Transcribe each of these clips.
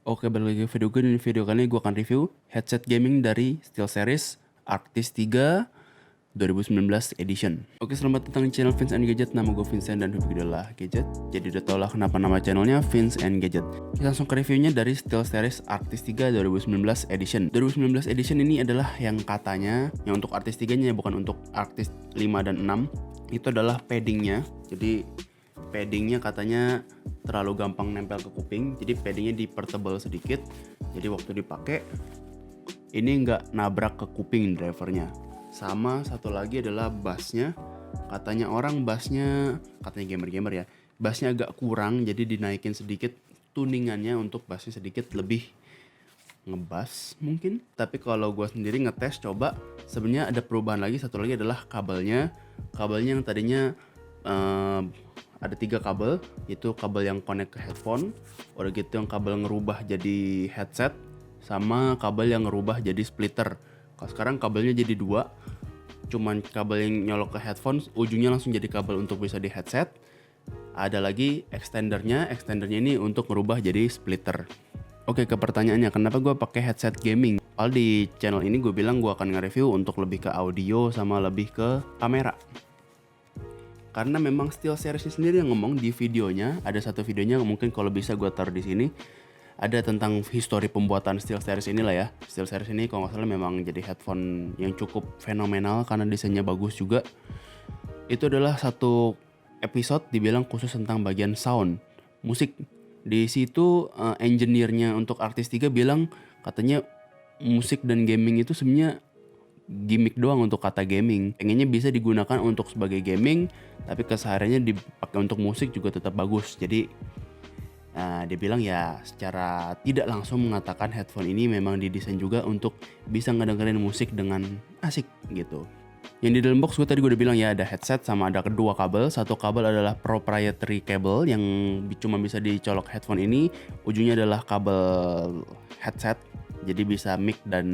Oke, balik lagi ke video gue. Di video kali ini gue akan review headset gaming dari SteelSeries Arctis 3 2019 edition. Oke, selamat datang di channel Vince and Gadget. Nama gue Vincent dan hobi gue adalah Gadget. Jadi udah tau lah kenapa nama channelnya Vince and Gadget. Kita langsung ke reviewnya dari SteelSeries Arctis 3 2019 edition. 2019 edition ini adalah yang katanya, yang untuk Arctis 3 nya bukan untuk Arctis 5 dan 6. Itu adalah paddingnya. Jadi paddingnya katanya terlalu gampang nempel ke kuping, jadi paddingnya dipertebal sedikit, jadi waktu dipakai ini nggak nabrak ke kuping drivernya. Sama satu lagi adalah bassnya, katanya katanya gamer-gamer ya, bassnya agak kurang, jadi dinaikin sedikit tuningannya untuk bassnya sedikit lebih ngebass mungkin. Tapi kalau gue sendiri ngetes coba, sebenarnya ada perubahan lagi. Satu lagi adalah kabelnya yang tadinya ada 3 kabel, itu kabel yang connect ke headphone, udah gitu yang kabel ngerubah jadi headset, sama kabel yang ngerubah jadi splitter. Kalau sekarang kabelnya jadi 2, cuman kabel yang nyolok ke headphone ujungnya langsung jadi kabel untuk bisa di headset. Ada lagi extendernya ini untuk ngerubah jadi splitter. Oke, ke pertanyaannya, kenapa gue pakai headset gaming? Padahal di channel ini gue bilang gue akan nge-review untuk lebih ke audio sama lebih ke kamera. Karena memang SteelSeries sendiri yang ngomong di videonya, ada satu videonya mungkin kalau bisa gue taruh di sini, ada tentang histori pembuatan SteelSeries inilah ya. SteelSeries ini kalau nggak salah memang jadi headphone yang cukup fenomenal karena desainnya bagus juga. Itu adalah satu episode dibilang khusus tentang bagian sound, musik. Di situ engineer-nya untuk Arctis 3 bilang katanya musik dan gaming itu sebenarnya gimmick doang untuk kata gaming. Pengennya bisa digunakan untuk sebagai gaming, tapi kesehariannya dipakai untuk musik juga tetap bagus. Jadi dia bilang ya secara tidak langsung mengatakan headphone ini memang didesain juga untuk bisa ngedengerin musik dengan asik gitu. Yang di dalam box gue tadi gue udah bilang ya, ada headset sama ada kedua kabel. Satu kabel adalah proprietary cable yang cuma bisa dicolok headphone ini. Ujungnya adalah kabel headset, jadi bisa mic dan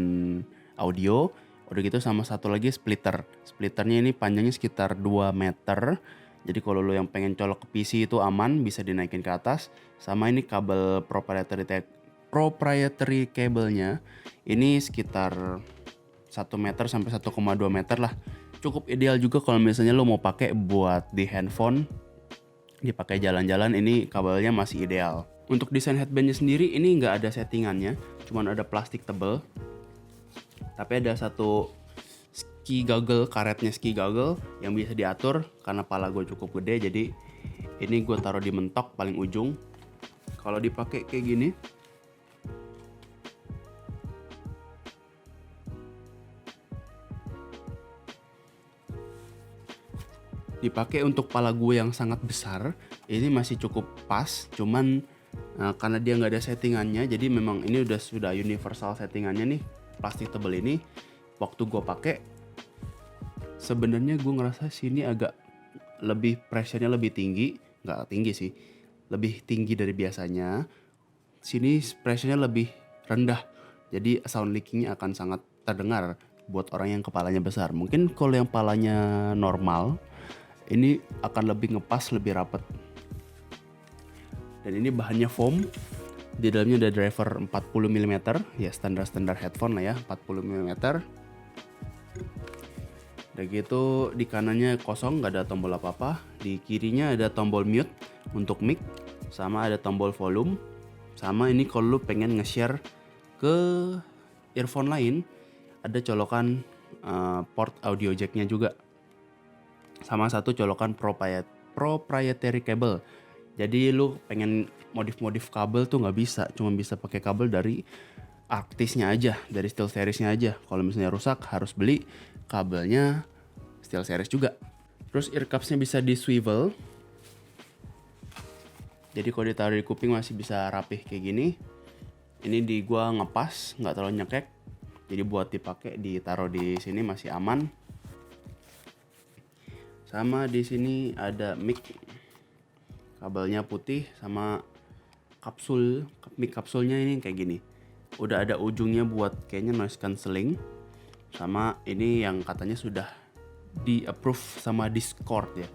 audio. Udah gitu sama satu lagi splitter. Splitternya ini panjangnya sekitar 2 meter. Jadi kalau lo yang pengen colok ke PC itu aman, bisa dinaikin ke atas. Sama ini kabel proprietary cable-nya ini sekitar 1 meter sampai 1,2 meter lah. Cukup ideal juga kalau misalnya lo mau pakai buat di handphone, dipakai jalan-jalan, ini kabelnya masih ideal. Untuk desain headbandnya sendiri ini nggak ada settingannya, cuman ada plastik tebal. Tapi ada satu ski goggle, karetnya ski goggle yang bisa diatur. Karena pala gue cukup gede, jadi ini gue taruh di mentok paling ujung. Kalau dipakai kayak gini, dipakai untuk pala gue yang sangat besar, ini masih cukup pas. Cuman karena dia nggak ada settingannya, jadi memang ini sudah universal settingannya nih. Plastik tebal ini waktu gue pakai, sebenarnya gue ngerasa sini agak lebih pressure-nya lebih tinggi, nggak tinggi sih, lebih tinggi dari biasanya. Sini pressure-nya lebih rendah, jadi sound leaking-nya akan sangat terdengar buat orang yang kepalanya besar. Mungkin kalau yang kepalanya normal, ini akan lebih ngepas, lebih rapet. Dan ini bahannya foam. Di dalamnya ada driver 40 mm, ya standar headphone lah ya, 40 mm. Udah gitu di kanannya kosong, nggak ada tombol apa-apa. Di kirinya ada tombol mute untuk mic, sama ada tombol volume. Sama ini kalau lu pengen nge-share ke earphone lain, ada colokan port audio jacknya juga. Sama satu colokan proprietary cable. Jadi lu pengen modif kabel tuh nggak bisa, cuma bisa pakai kabel dari Arctisnya aja, dari SteelSeriesnya aja. Kalau misalnya rusak harus beli kabelnya SteelSeries juga. Terus ear cups-nya bisa di swivel. Jadi kalau ditaruh di kuping masih bisa rapih kayak gini. Ini di gua ngepas, nggak terlalu nyekek. Jadi buat dipakai ditaruh di sini masih aman. Sama di sini ada mic. Kabelnya putih sama mic kapsulnya ini kayak gini. Udah ada ujungnya buat kayaknya noise cancelling. Sama ini yang katanya sudah di approve sama Discord ya,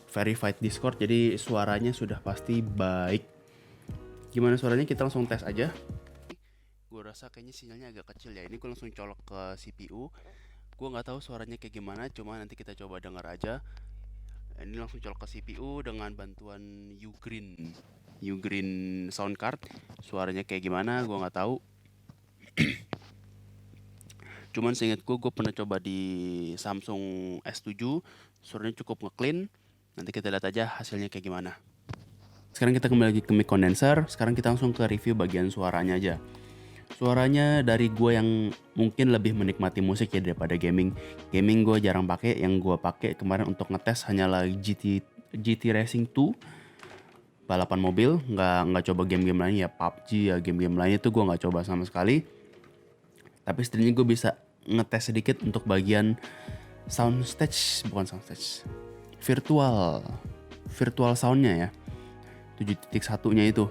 verified Discord, jadi suaranya sudah pasti baik. Gimana suaranya kita langsung tes aja. Gue rasa kayaknya sinyalnya agak kecil ya. Ini gue langsung colok ke CPU. Gue nggak tahu suaranya kayak gimana, cuma nanti kita coba dengar aja. Ini langsung colok ke CPU dengan bantuan Ugreen sound card. Suaranya kayak gimana gue nggak tahu. Cuman seingat gue pernah coba di Samsung S7, suaranya cukup nge-clean. Nanti kita lihat aja hasilnya kayak gimana. Sekarang kita kembali lagi ke mic condenser. Sekarang kita langsung ke review bagian suaranya aja. Suaranya dari gue yang mungkin lebih menikmati musik ya daripada gaming. Gaming gue jarang pakai. Yang gue pakai kemarin untuk ngetes hanyalah GT Racing 2, balapan mobil. Nggak coba game-game lain ya, PUBG ya, game-game lainnya tuh gue nggak coba sama sekali. Tapi setidaknya gue bisa ngetes sedikit untuk bagian virtual soundnya ya, 7.1 nya itu.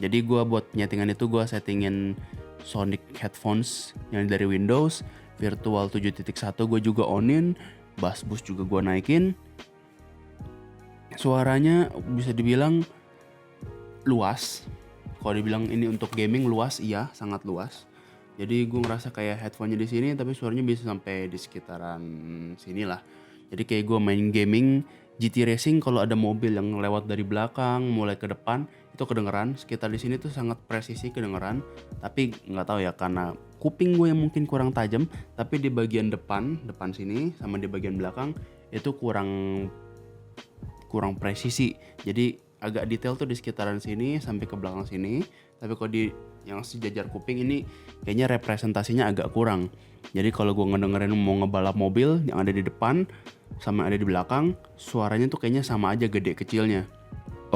Jadi gue buat nyetingan itu gue settingin Sonic headphones yang dari Windows, virtual 7.1 gue juga onin, bass boost juga gue naikin. Suaranya bisa dibilang luas. Kalau dibilang ini untuk gaming luas, iya sangat luas. Jadi gue ngerasa kayak headphone-nya di sini, tapi suaranya bisa sampai di sekitaran sini lah. Jadi kayak gue main gaming GT Racing, kalau ada mobil yang lewat dari belakang mulai ke depan itu kedengeran. Sekitar di sini tuh sangat presisi kedengeran. Tapi nggak tahu ya, karena kuping gue yang mungkin kurang tajam. Tapi di bagian depan sini sama di bagian belakang itu kurang presisi. Jadi agak detail tuh di sekitaran sini sampai ke belakang sini. Tapi kalau di yang sejajar kuping ini kayaknya representasinya agak kurang. Jadi kalau gue ngedengerin mau ngebalap mobil yang ada di depan sama yang ada di belakang, suaranya tuh kayaknya sama aja gede kecilnya.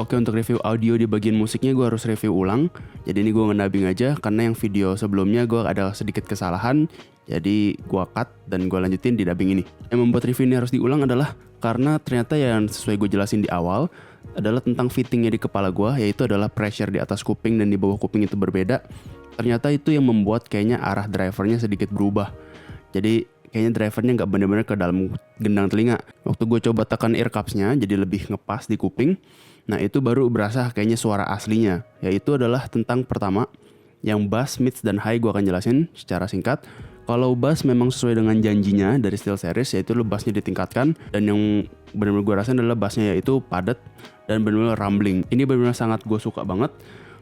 Oke, untuk review audio di bagian musiknya gue harus review ulang. Jadi ini gue nge-dubbing aja karena yang video sebelumnya gue ada sedikit kesalahan. Jadi gue cut dan gue lanjutin di dubbing ini. Yang membuat review ini harus diulang adalah karena ternyata yang sesuai gue jelasin di awal adalah tentang fittingnya di kepala gue, yaitu adalah pressure di atas kuping dan di bawah kuping itu berbeda. Ternyata itu yang membuat kayaknya arah drivernya sedikit berubah. Jadi kayaknya drivernya nggak benar-benar ke dalam gendang telinga. Waktu gue coba tekan ear cups-nya jadi lebih ngepas di kuping. Nah itu baru berasa kayaknya suara aslinya. Yaitu adalah tentang pertama, yang bass, mids, dan high gue akan jelasin secara singkat. Kalau bass memang sesuai dengan janjinya dari SteelSeries, yaitu lo bassnya ditingkatkan. Dan yang benar-benar gue rasain adalah bassnya yaitu padat dan benar-benar rumbling. Ini benar-benar sangat gue suka banget.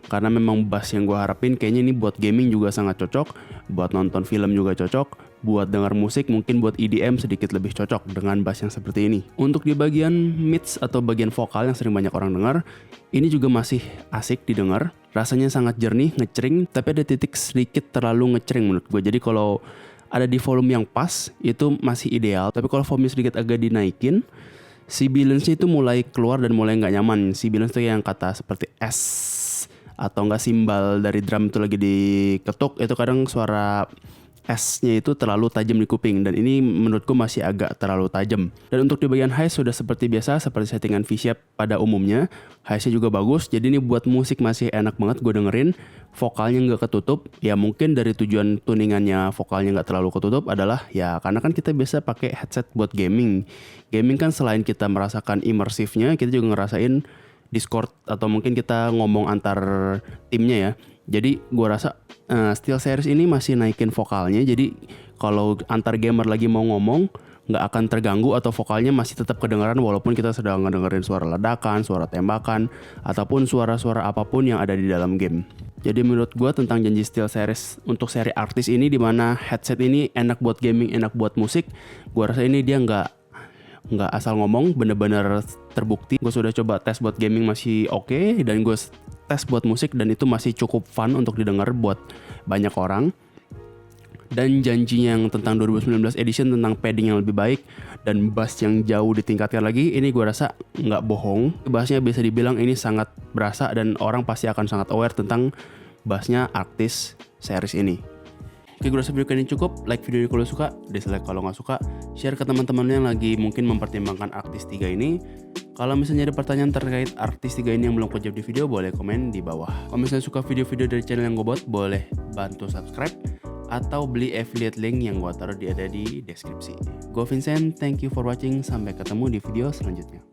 Karena memang bass yang gue harapin kayaknya ini buat gaming juga sangat cocok. Buat nonton film juga cocok. Buat dengar musik mungkin buat EDM sedikit lebih cocok dengan bass yang seperti ini. Untuk di bagian mids atau bagian vokal yang sering banyak orang dengar, ini juga masih asik didengar. Rasanya sangat jernih, ngecering, tapi ada titik sedikit terlalu ngecering menurut gue. Jadi kalau ada di volume yang pas, itu masih ideal. Tapi kalau volume sedikit agak dinaikin, sibilance-nya itu mulai keluar dan mulai nggak nyaman. Sibilance itu yang kata seperti S atau nggak simbal dari drum itu lagi diketuk, itu kadang suara S-nya itu terlalu tajam di kuping, dan ini menurutku masih agak terlalu tajam. Dan untuk di bagian high sudah seperti biasa, seperti settingan V-shape pada umumnya. High-nya juga bagus, jadi ini buat musik masih enak banget gue dengerin. Vokalnya nggak ketutup, ya mungkin dari tujuan tuningannya vokalnya nggak terlalu ketutup adalah ya karena kan kita biasa pakai headset buat gaming. Gaming kan selain kita merasakan imersifnya, kita juga ngerasain Discord atau mungkin kita ngomong antar timnya ya. Jadi gue rasa SteelSeries ini masih naikin vokalnya. Jadi kalau antar gamer lagi mau ngomong nggak akan terganggu atau vokalnya masih tetap kedengaran walaupun kita sedang ngedengerin suara ledakan, suara tembakan, ataupun suara-suara apapun yang ada di dalam game. Jadi menurut gue tentang janji SteelSeries untuk seri Arctis ini, dimana headset ini enak buat gaming, enak buat musik, gue rasa ini dia nggak asal ngomong, bener-bener terbukti. Gue sudah coba tes buat gaming masih oke, dan gue tes buat musik dan itu masih cukup fun untuk didengar buat banyak orang. Dan janjinya yang tentang 2019 edition tentang padding yang lebih baik dan bass yang jauh ditingkatkan lagi, ini gue rasa nggak bohong. Bassnya bisa dibilang ini sangat berasa dan orang pasti akan sangat aware tentang bassnya Arctis series ini. Oke, gue rasa video kali ini cukup. Like video ini kalau suka, dislike kalau nggak suka. Share ke teman-teman yang lagi mungkin mempertimbangkan Arctis 3 ini. Kalau misalnya ada pertanyaan terkait Arctis 3 ini yang belum kejawab di video, boleh komen di bawah. Kalau misalnya suka video-video dari channel yang gue buat, boleh bantu subscribe atau beli affiliate link yang gue taruh ada di deskripsi. Gue Vincent, thank you for watching. Sampai ketemu di video selanjutnya.